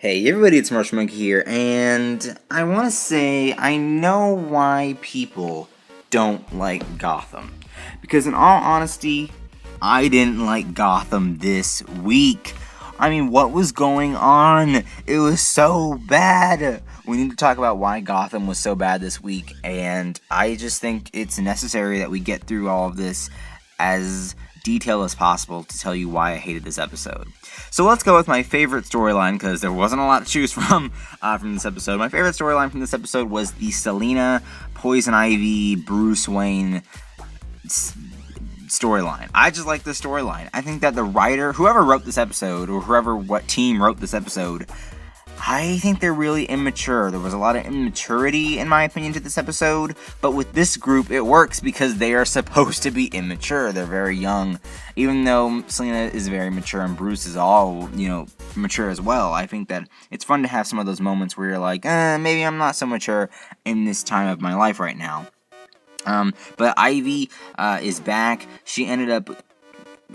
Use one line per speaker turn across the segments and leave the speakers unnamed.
Hey everybody, it's Marshall Monkey here, and I want to say I know why people don't like Gotham. Because in all honesty, I didn't like Gotham this week. I mean, what was going on? It was so bad. We need to talk about why Gotham was so bad this week, and I just think it's necessary that we get through all of this as detailed as possible to tell you why I hated this episode. So let's go with my favorite storyline, because there wasn't a lot to choose from this episode. My favorite storyline from this episode was the Selena, Poison Ivy, Bruce Wayne storyline. I just like this storyline. I think that the writer, whoever wrote this episode, or what team wrote this episode, I think they're really immature. There was a lot of immaturity, in my opinion, to this episode, but with this group, it works because they are supposed to be immature. They're very young. Even though Selena is very mature and Bruce is all, mature as well, I think that it's fun to have some of those moments where you're like, maybe I'm not so mature in this time of my life right now. But Ivy is back. She ended up,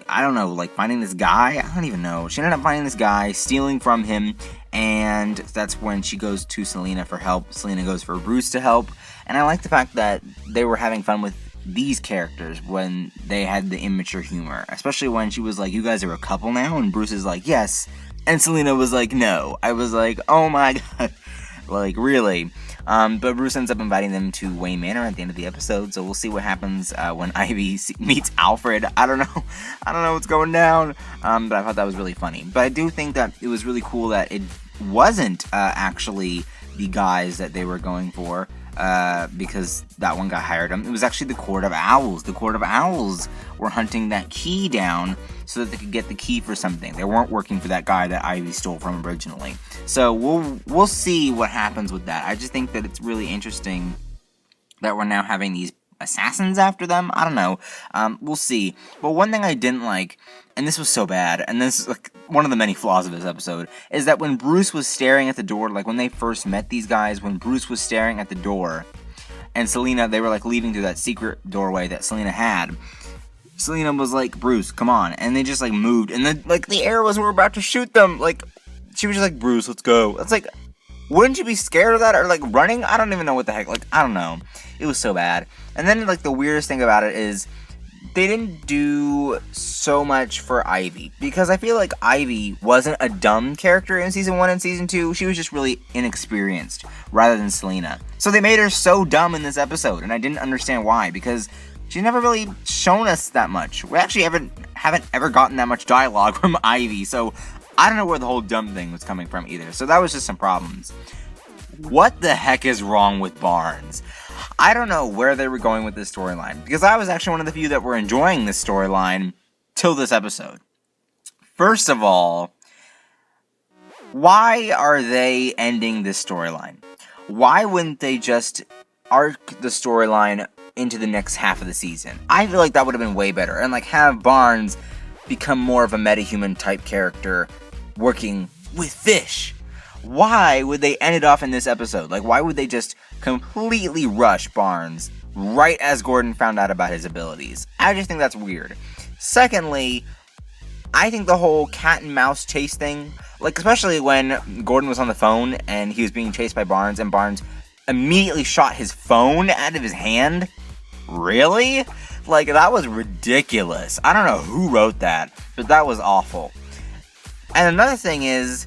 finding this guy. I don't even know. She ended up finding this guy, stealing from him, and that's when she goes to Selena for help. Selena goes for Bruce to help, and I like the fact that they were having fun with these characters when they had the immature humor, especially when she was like, you guys are a couple now, and Bruce is like, yes, and Selena was like, no. I was like, oh my god, like, really? But Bruce ends up inviting them to Wayne Manor at the end of the episode, so we'll see what happens when Ivy meets Alfred. I don't know what's going down, but I thought that was really funny. But I do think that it was really cool that it wasn't actually the guys that they were going for, because that one guy hired them. It was actually the Court of Owls. The Court of Owls were hunting that key down so that they could get the key for something. They weren't working for that guy that Ivy stole from originally. So we'll see what happens with that. I just think that it's really interesting that we're now having these assassins after them. I don't know. We'll see. But one thing I didn't like, and this was so bad, and this is like one of the many flaws of this episode, is that when Bruce was staring at the door, like when they first met these guys, when Bruce was staring at the door, and Selena, they were like leaving through that secret doorway that Selena had, Selena was like, Bruce, come on, and they just like moved, and then like the arrows were about to shoot them, like, she was just like, Bruce, let's go. It's like, wouldn't you be scared of that, or like running? I don't even know what the heck, like, I don't know. It was so bad. And then like the weirdest thing about it is they didn't do so much for Ivy, because I feel like Ivy wasn't a dumb character in Season 1 and Season 2, she was just really inexperienced, rather than Selena. So they made her so dumb in this episode, and I didn't understand why, because she's never really shown us that much. We actually haven't ever gotten that much dialogue from Ivy, so I don't know where the whole dumb thing was coming from either. So that was just some problems. What the heck is wrong with Barnes? I don't know where they were going with this storyline, because I was actually one of the few that were enjoying this storyline till this episode. First of all, why are they ending this storyline? Why wouldn't they just arc the storyline into the next half of the season? I feel like that would have been way better, and like have Barnes become more of a metahuman type character working with fish. Why would they end it off in this episode? Like, why would they just completely rush Barnes right as Gordon found out about his abilities? I just think that's weird. Secondly, I think the whole cat and mouse chase thing, like especially when Gordon was on the phone and he was being chased by Barnes, and Barnes immediately shot his phone out of his hand. Really? Like, that was ridiculous. I don't know who wrote that, but that was awful. And another thing is,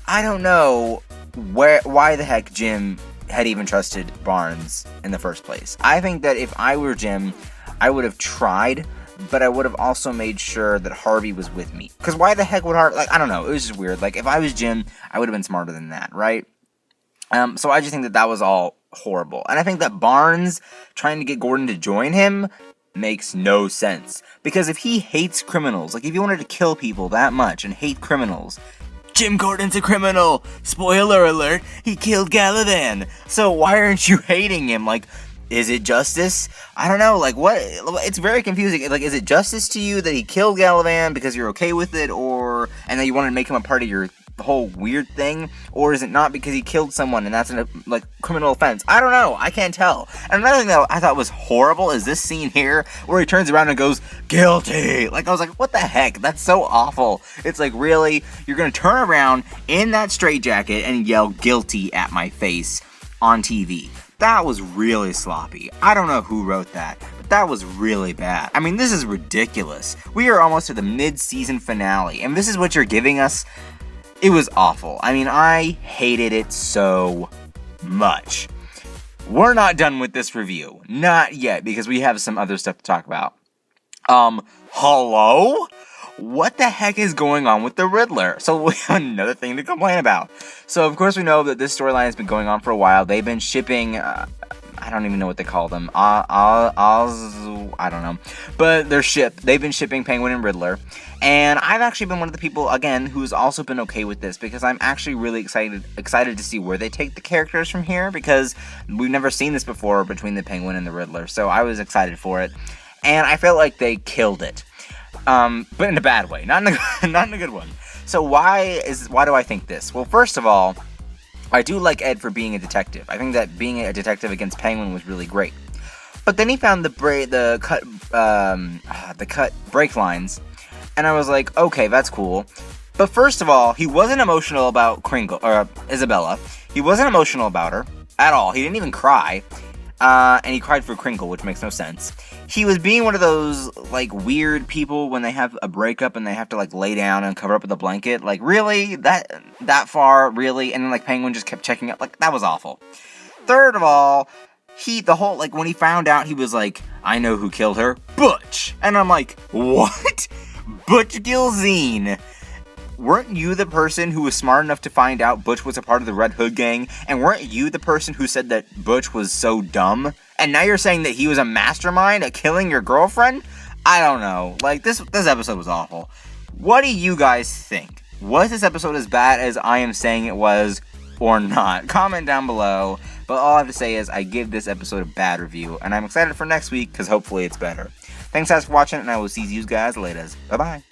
I don't know why the heck Jim had even trusted Barnes in the first place. I think that if I were Jim, I would have tried, but I would have also made sure that Harvey was with me. Because why the heck would Harvey, like, I don't know, it was just weird. Like, if I was Jim, I would have been smarter than that, right? So I just think that that was all horrible. And I think that Barnes trying to get Gordon to join him makes no sense. Because if he hates criminals, like if he wanted to kill people that much and hate criminals, Jim Gordon's a criminal! Spoiler alert, he killed Galavan! So why aren't you hating him? Like, is it justice? I don't know, like what? It's very confusing. Like, is it justice to you that he killed Galavan because you're okay with it, or, and then you wanted to make him a part of your whole weird thing, or is it not because he killed someone and that's a criminal offense? I don't know. I can't tell. And another thing that I thought was horrible is this scene here where he turns around and goes, guilty. I was like, what the heck? That's so awful. It's like, really? You're gonna turn around in that straitjacket and yell guilty at my face on TV? That was really sloppy. I don't know who wrote that, but that was really bad. I mean, this is ridiculous. We are almost to the mid-season finale, and this is what you're giving us? It was awful. I mean, I hated it so much. We're not done with this review. Not yet, because we have some other stuff to talk about. Hello? What the heck is going on with the Riddler? So we have another thing to complain about. So of course we know that this storyline has been going on for a while. They've been shipping, I don't even know what they call them. I don't know. But they've been shipping Penguin and Riddler. And I've actually been one of the people, again, who's also been okay with this, because I'm actually really excited to see where they take the characters from here, because we've never seen this before between the Penguin and the Riddler. So I was excited for it. And I felt like they killed it. But in a bad way, not in a good one. So why do I think this? Well, first of all, I do like Ed for being a detective. I think that being a detective against Penguin was really great. But then he found the cut break lines, and I was like, okay, that's cool. But first of all, he wasn't emotional about Isabella. He wasn't emotional about her at all. He didn't even cry. And he cried for Crinkle, which makes no sense. He was being one of those, weird people when they have a breakup and they have to, lay down and cover up with a blanket. Really? That far? Really? And then, Penguin just kept checking up. That was awful. Third of all, when he found out, he was like, I know who killed her. Butch! And I'm like, what? Butch Gilzine! Weren't you the person who was smart enough to find out Butch was a part of the Red Hood gang? And weren't you the person who said that Butch was so dumb? And now you're saying that he was a mastermind at killing your girlfriend? I don't know. This episode was awful. What do you guys think? Was this episode as bad as I am saying it was, or not? Comment down below. But all I have to say is I give this episode a bad review, and I'm excited for next week, because hopefully it's better. Thanks guys for watching, and I will see you guys later. Bye-bye.